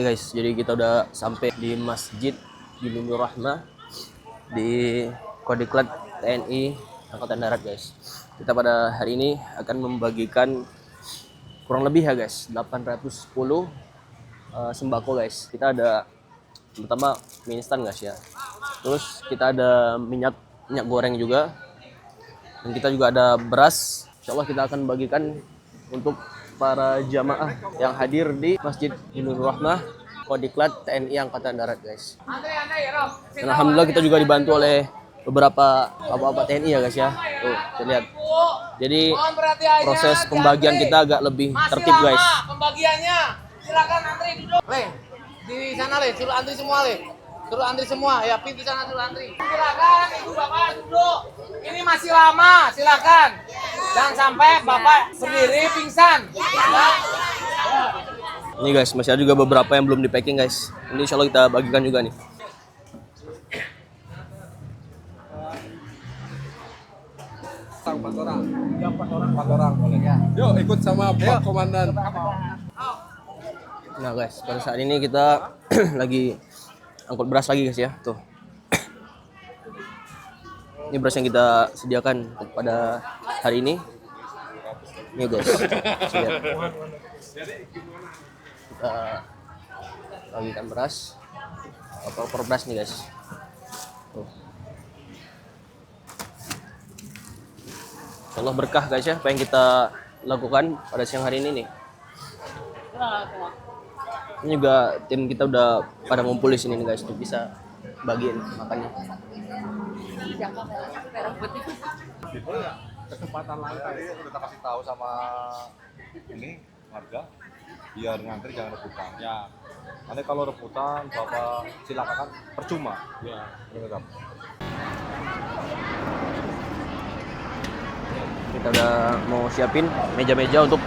guys, jadi kita udah sampai di Masjid Jununur Rahmah di Kodiklat TNI Angkatan Darat guys. Kita pada hari ini akan membagikan kurang lebih ya guys 810 sembako guys. Kita ada pertama mie instan guys ya. Terus kita ada minyak goreng juga. Dan kita juga ada beras. Insyaallah kita akan bagikan untuk para jamaah yang hadir di Masjid Jununur Rahmah Kodiklat TNI Angkatan Darat guys. Dan alhamdulillah kita juga dibantu oleh beberapa bapak-bapak TNI ya guys ya. Tuh, kita lihat. Jadi proses pembagian kita agak lebih tertib guys. Pembagiannya silakan antri duduk. Le, di sana le, suruh antri semua le. Suruh antri semua ya, pintu sana suruh antri. Silakan ibu bapak duduk. Ini masih lama, silakan. Jangan sampai bapak berdiri pingsan. Ya. Ini guys, masih ada juga beberapa yang belum di packing guys. Ini insya Allah kita bagikan juga nih. Empat orang. Ya, empat orang boleh. Ya. Yuk ikut sama Pak Komandan. Nah guys, pada saat ini kita lagi angkut beras lagi guys ya. Tuh. Ini beras yang kita sediakan pada hari ini. Ini guys, bisa lihat. Kita bagikan beras, opor beras nih guys. Tuh. Insyaallah berkah guys ya, apa yang kita lakukan pada siang hari ini nih. Ini juga tim kita udah pada ngumpul di sini nih guys, untuk bisa bagiin makannya. Kesempatan lain tadi udah kita kasih tahu sama ini warga biar ngantri jangan rebutan. Ya. Nanti kalau rebutan bapak silakan percuma. Ya, benar. Kita udah mau siapin meja-meja untuk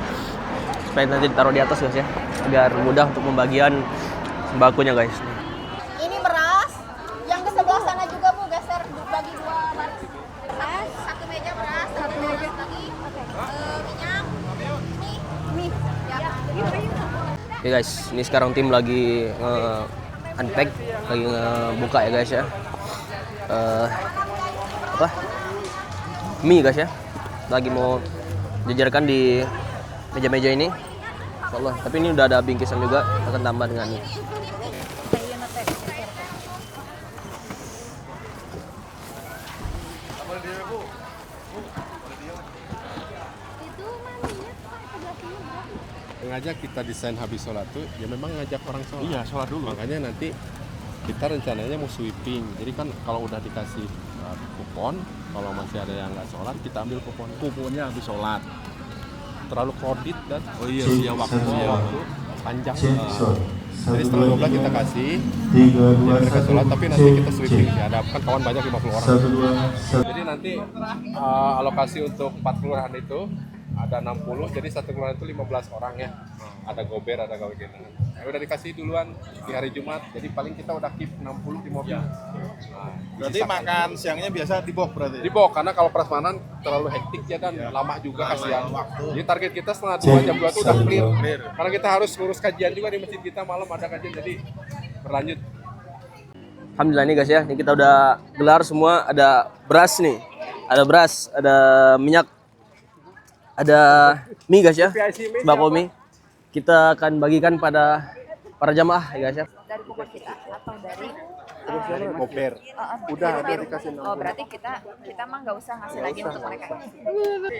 supaya nanti ditaruh di atas guys ya, agar mudah untuk pembagian sembakonya guys. Ini beras, yang ke sebelah sana juga Bu, geser bagi dua baris. Satu meja beras, satu meja lagi. Minyak, ini mie. Ya. Oke guys, ini sekarang tim lagi unpack, lagi ngebuka ya guys ya. Apa? Mie guys ya. Lagi mau jajarkan di meja-meja ini. Insyaallah. Tapi ini udah ada bingkisan juga, akan tambah dengan mie. Sengaja kita desain habis sholat tuh ya memang ngajak orang sholat. Iya, sholat dulu. Makanya nanti kita rencananya mau sweeping. Jadi kan kalau udah dikasih kupon, kalau masih ada yang nggak sholat kita ambil kuponnya habis sholat. Terlalu kredit dan waktu panjang. Jadi setelah 12 kita kasih, ya mereka sholat tapi nanti kita sweeping. Ya, ada kan kawan banyak 50 orang. Jadi nanti alokasi untuk 4 kelurahan itu ada 60, jadi satu kelurahan itu 15 orang ya. Ada gober, ada gawe gitu. Ya, udah dikasih duluan di hari Jumat, jadi paling kita udah keep 60 di mobil. Nah, berarti makan siangnya biasa di box berarti? di box, karena kalau prasmanan terlalu hektik ya dan lama juga kasihan. Jadi target kita setengah 2 jam 2 itu udah clear. Karena kita harus ngurus kajian juga di masjid kita, malam ada kajian, jadi berlanjut. Alhamdulillah nih guys ya, ini kita udah gelar semua, ada beras nih. Ada beras, ada minyak, ada mie guys ya, sembako mie. Kita akan bagikan pada para jamaah ya guys ya. Dari pokok kita atau dari Gober. udah dikasih. Oh, berarti kita mah nggak usah ngasih lagi untuk mereka.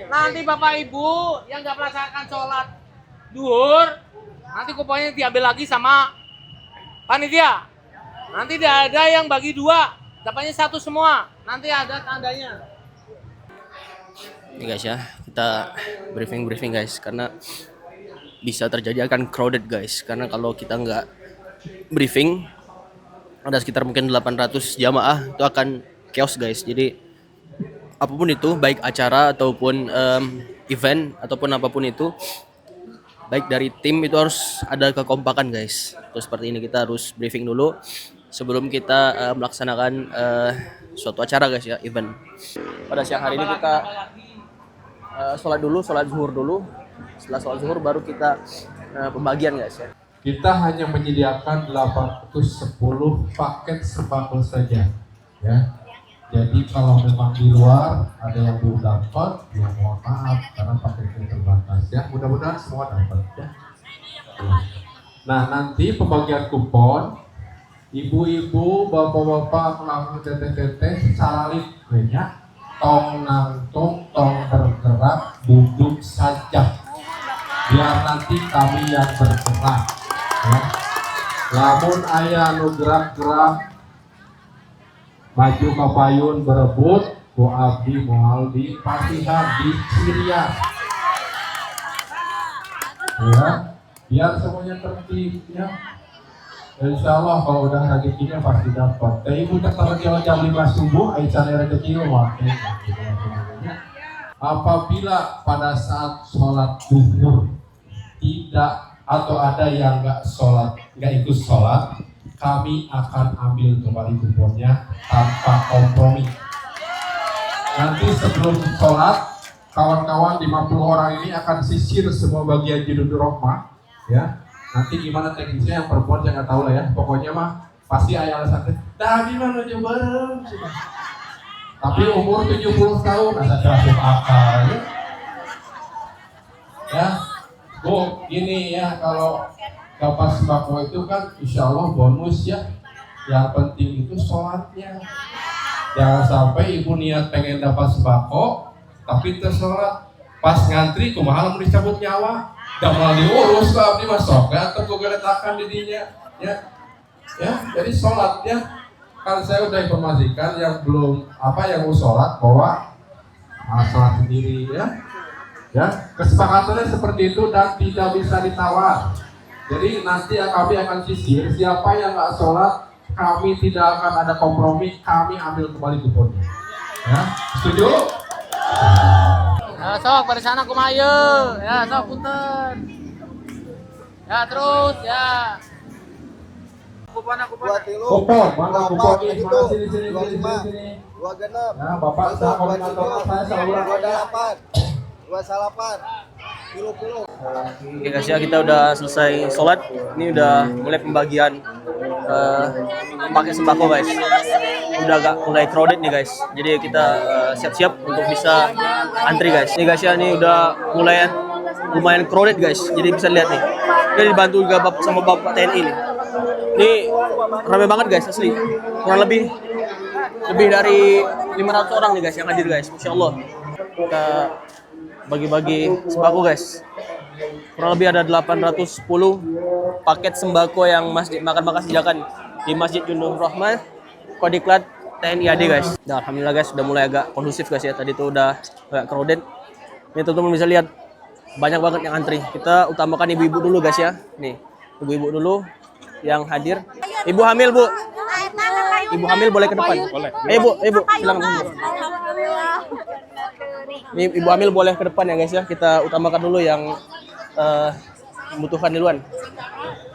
Nanti bapak ibu yang nggak melaksanakan sholat duhur, nanti kuponnya diambil lagi sama panitia. Nanti tidak ada yang bagi dua, dapatnya satu semua. Nanti ada tandanya. Ini guys ya, kita briefing guys, karena bisa terjadi akan crowded guys, karena kalau kita nggak briefing ada sekitar mungkin 800 jamaah, itu akan chaos guys. Jadi apapun itu, baik acara ataupun event ataupun apapun itu, baik dari tim itu harus ada kekompakan guys. Terus seperti ini kita harus briefing dulu sebelum kita melaksanakan suatu acara guys ya, event. Pada siang hari ini kita sholat zuhur dulu. Setelah sholat zuhur baru kita pembagian guys ya. kita hanya menyediakan 810 paket sembako saja, ya. Jadi kalau memang di luar ada yang belum dapat, ya mohon maaf karena paketnya terbatas ya. Mudah-mudahan semua dapat ya. Nah, nanti pembagian kupon, ibu-ibu, bapak-bapak, melakukan teteh-teteh, salib banyak, tong nangtung, tong bergerak, duduk saja. Biar nanti kami yang bergerak. Ya. Lamun ayah nu gerak-gerak, maju kapayun berebut, ku abdi moal di pasihan di Syria. Ya, biar semuanya tertib ya. Insya Allah kalau udah rezekinya pasti dapat. Tapi ibu kalau jam 5 subuh, aisyah rezeki wakil. Apabila pada saat sholat zuhur tidak atau ada yang nggak ikut sholat, kami akan ambil kembali kuponnya tanpa kompromi. Nanti sebelum sholat, kawan-kawan 50 orang ini akan sisir semua bagian judul rohmah, ya. Nanti gimana teknisnya yang perempuan saya nggak tahu lah ya. Pokoknya mah pasti ayah alasan. Tadi mana coba? Tapi umur 70 tahun, asa terasa akal ya. Ya, Bu, ini ya kalau dapat sembako itu kan insya Allah bonus ya. Yang penting itu sholatnya. Jangan sampai ibu niat pengen dapat sembako, tapi tersolat pas ngantri kumaha mau dicabut nyawa. Gak mau diurus lah, ini masuk ya, atau gue geletakan didinya ya. Ya, jadi sholat ya. Kan saya udah informasikan yang belum yang mau sholat bahwa sholat sendiri ya. Ya, kesepakatannya seperti itu dan tidak bisa ditawar. Jadi nanti kami akan sisir siapa yang nggak sholat, kami tidak akan ada kompromi, kami ambil kembali kuponnya. Ya, setuju? Ya, sok pada sana kumayo. Ya, sok punten. Ya, terus ya. Kupon. Kupon, mana kupon ini? Mana sini. Dua genep. Nah, Bapak saya koordinator saya saluran. 28. Kilo. Oke guys ya, kita udah selesai sholat. Ini udah mulai pembagian paket sembako guys. Udah agak mulai crowded nih guys. Jadi kita siap-siap untuk bisa antri guys. Ini guys ya, ini udah mulai lumayan crowded guys. Jadi bisa lihat nih. Kita dibantu juga sama Bapak TNI nih. Ini ramai banget guys asli. Kurang lebih dari 500 orang nih guys yang hadir guys. Masya Allah. Kita bagi-bagi sembako guys. Kurang lebih ada 810 paket sembako yang masjid makan sediakan di Masjid Junduh Rahmah, Kodiklat TNI AD guys. Nah, alhamdulillah guys sudah mulai agak kondusif guys ya. Tadi tuh udah agak crowded. Ini teman-teman bisa lihat banyak banget yang antri. Kita utamakan ibu-ibu dulu guys ya. Nih, ibu-ibu dulu yang hadir. Ibu hamil, Bu. Ibu hamil boleh ke depan. Boleh. Ayo, Bu, silakan. Ini ibu hamil boleh ke depan ya guys ya. Kita utamakan dulu yang membutuhkan duluan.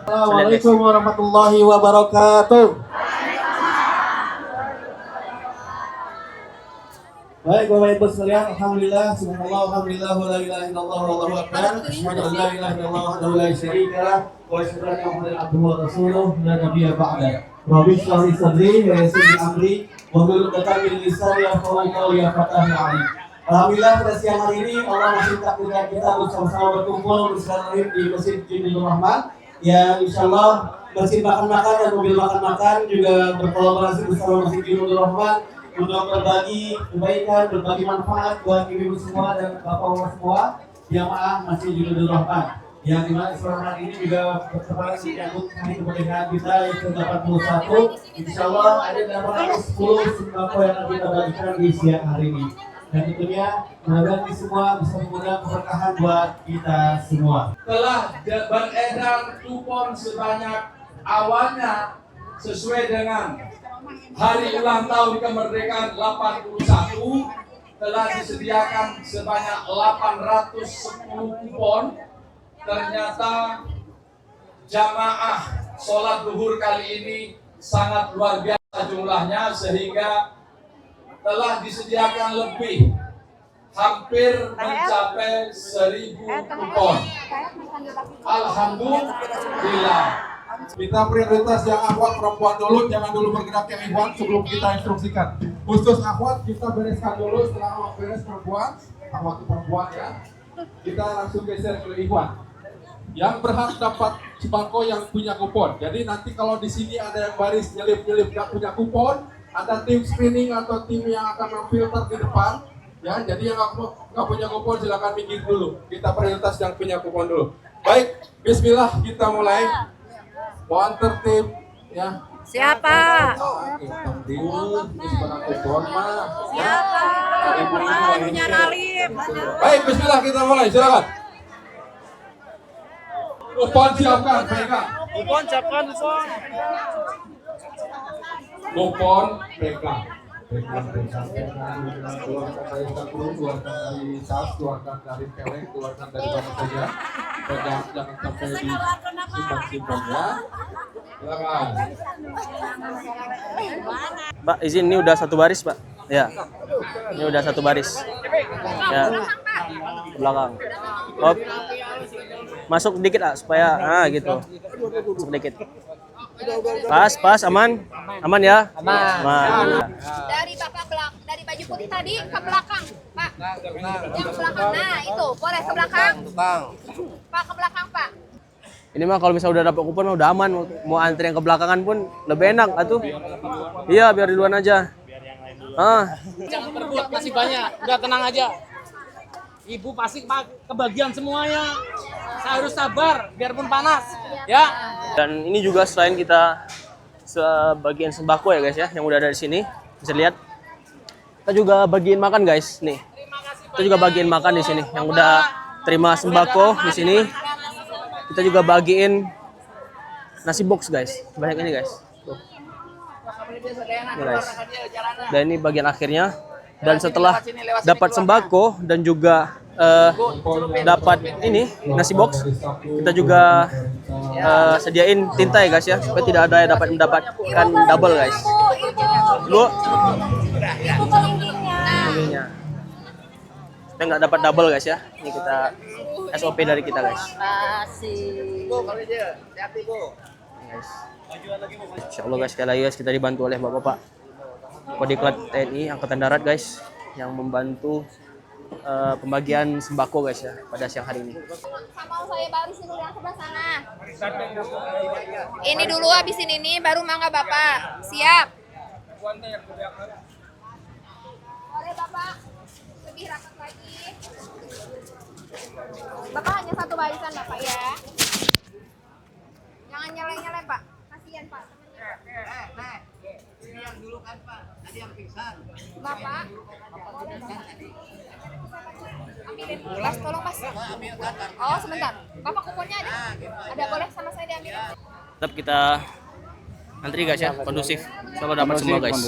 Assalamualaikum warahmatullahi wabarakatuh. Baik Bapak Ibu sekalian, alhamdulillah, subhanallah, alhamdulillah, wa la ilaha illallah, wallahu akbar. Asyhadu an la ilaha illallah wahdahu la syarika lah, wa asyhadu anna Muhammadan abduhu wa rasuluh, la nabiyya ba'da. Rabbi shrah li sadri wa yassir li amri, wahlul 'uqdatam min lisani yafqahu qawli fatahi 'ali. Alhamdulillah pada siang hari ini Allah masih takdirkan kita bersama-sama berkumpul bersama di Masjid Junduh Rahmah yang insyaallah Masjid makan-makan dan mobil makan-makan juga berkolaborasi bersama Masjid Junduh Rahmah untuk berbagi kebaikan, berbagi manfaat buat ibu semua dan bapak-bapak semua jamaah Masjid Junduh Rahmah yang dimana selama ini juga bertepatan menyambut hari kemerdekaan kita yang ke-81. Insyaallah ada 810 sembako yang akan kita bagikan di siang hari ini. Dan tentunya mudah-mudahan ini semua bisa mengundang keberkahan buat kita semua. Telah beredar kupon sebanyak awalnya sesuai dengan hari ulang tahun kemerdekaan 81 telah disediakan sebanyak 810 kupon. Ternyata jamaah sholat zuhur kali ini sangat luar biasa jumlahnya sehingga telah disediakan lebih hampir mencapai 1.000 kupon. Alhamdulillah. Kita prioritas yang akhwat perempuan dulu, jangan dulu bergerak yang ikhwan sebelum kita instruksikan. Khusus akhwat kita bereskan dulu, setelah akhwat beres perempuan, akhwat perempuan ya. Kita langsung geser ke ikhwan. Yang berhak dapat sembako yang punya kupon. Jadi nanti kalau di sini ada yang baris nyelip-nyelip gak punya kupon, ada tim screening atau tim yang akan memfilter di depan. Ya, jadi yang nggak punya kupon silakan minggir dulu. Kita prioritas yang punya kupon dulu. Baik, Bismillah kita mulai. Mohon tertib, ya. Siapa? Siapa? Punya Nalip. Baik, Bismillah kita mulai. Silakan. Kupon siapkan, pegang. Kupon siapkan, kupon. Kupon pegang. Keluarkan dari tabung, keluarkan dari tas, keluarkan dari pelek, keluarkan dari mana saja. Pegang, jangan sampai disimpan-simpan ya. Silakan. Pak, izin ini udah satu baris, Pak. Ya. Ini udah satu baris. Ya. Ke belakang. Oh. Masuk dikit ah supaya gitu. Masuk dikit. Pas, aman. Aman ya? Aman. Dari bapak dari baju putih tadi ke belakang, Pak. Yang ke belakang. Nah, itu boleh ke belakang. Pak, ke belakang, Pak. Ini mah kalau misalnya udah dapat kupon mah udah aman. Mau antri yang ke belakangan pun lebih enak atuh. Iya, biar duluan aja. Jangan berebut, masih banyak. Udah tenang aja. Ibu pasti kebagian semuanya. Saya harus sabar, biarpun panas. Ya. Dan ini juga selain kita sebagian sembako ya guys ya, yang udah ada di sini. Bisa lihat. Kita juga bagiin makan guys, nih. Kita juga bagiin makan di sini. Yang udah terima sembako di sini. Kita juga bagiin nasi box guys. Banyak ini guys. Tuh. Ini guys. Dan ini bagian akhirnya. Dan setelah dapat sembako dan juga dapat ini nasi box, kita juga sediain tinta ya guys ya, supaya tidak ada yang dapat mendapatkan double guys. Dulu ininya supaya nggak dapat double guys ya. Ini kita SOP dari kita guys. Guys. Insya Allah guys, sekali lagi guys kita dibantu oleh bapak-bapak Kodiklat TNI Angkatan Darat guys, yang membantu pembagian sembako guys ya pada siang hari ini. Sama saya barisin dulu yang sebelah sana. Ini dulu habisin ini, baru mangga bapak. Siap. Boleh bapak, lebih rapat lagi. Bapak hanya satu barisan bapak ya. Jangan nyeleng-nyeleng pak, kasihan pak. Ini yang dulu kan Pak, tadi yang pingsan. Bapak, ambilin pas, tolong pas. Oh sebentar, bapak kuponnya ada? Ada, boleh sama saya diambil. Tetap kita antri guys ya, kondusif. Selalu dapat semua guys.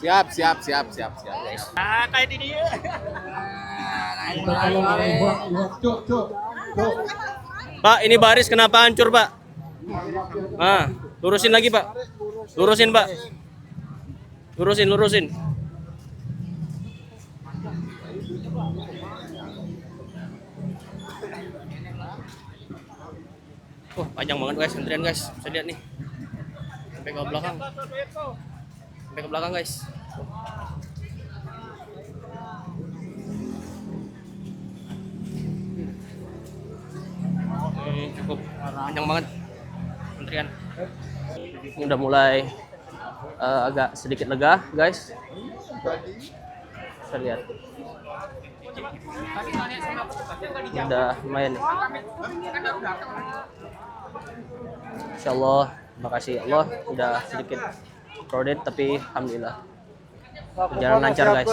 Siap. Guys. Kayak ini dia. Pak, ini baris kenapa hancur Pak? Lurusin lagi Pak. Lurusin Pak. Lurusin. Panjang banget guys, antrian guys. Bisa lihat nih. Sampai ke belakang guys. Cukup panjang banget antrian. Ini udah mulai agak sedikit lega guys. Bisa lihat. Udah lumayan nih. Insyaallah, makasih Allah udah sedikit crowded tapi alhamdulillah berjalan lancar guys.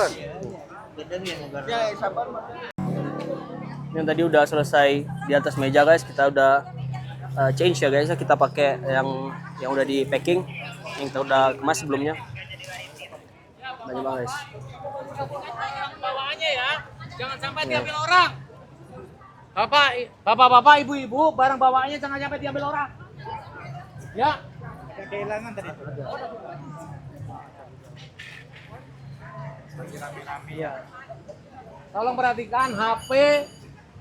Ini tadi udah selesai di atas meja guys, kita udah change ya guys, kita pakai yang udah di packing, yang kita udah kemas sebelumnya. Banyak banget guys. Bawaannya ya, jangan sampai diambil orang. Bapak, ibu-ibu, barang bawaannya jangan sampai diambil orang. Ya. Kehilangan tadi. Lagi rame-rame ya. Tolong perhatikan HP,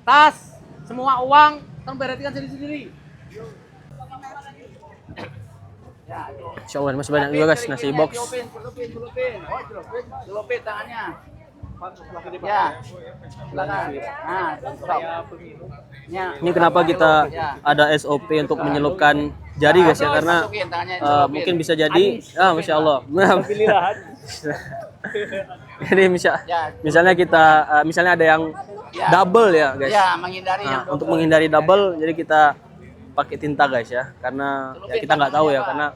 tas, semua uang, tolong perhatikan sendiri-sendiri. Insya Allah masih banyak juga guys nasi box. Celupin tangannya. Ya, silakan. Nah, stop. Ya. Ini kenapa kita ada SOP untuk menyelupkan jari guys ya, karena Masukin tangannya, celupin. mungkin bisa jadi Masya Allah. Jadi misalnya kita misalnya ada yang double ya guys. Ya, menghindari yang Untuk menghindari double, jadi kita pakai tinta guys ya, karena ya kita nggak tahu ya, karena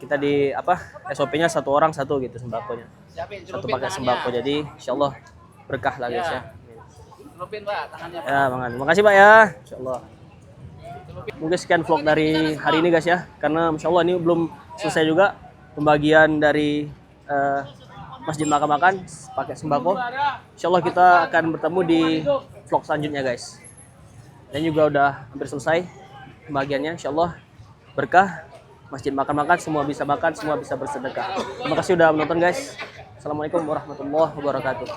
kita di SOP-nya satu orang satu gitu sembakonya, satu pakai sembako, jadi insya Allah berkah lah guys ya. Celupin Pak tangannya. Ya Bang An, makasih Pak ya, insya Allah. Mungkin sekian vlog dari hari ini guys ya, karena insya Allah ini belum selesai juga pembagian dari Masjid Makan pakai sembako. Insya Allah kita akan bertemu di vlog selanjutnya guys. Dan juga udah hampir selesai pembagiannya, insya Allah berkah. Masjid Makan, semua bisa makan, semua bisa bersedekah. Terima kasih udah menonton guys. Assalamualaikum warahmatullahi wabarakatuh.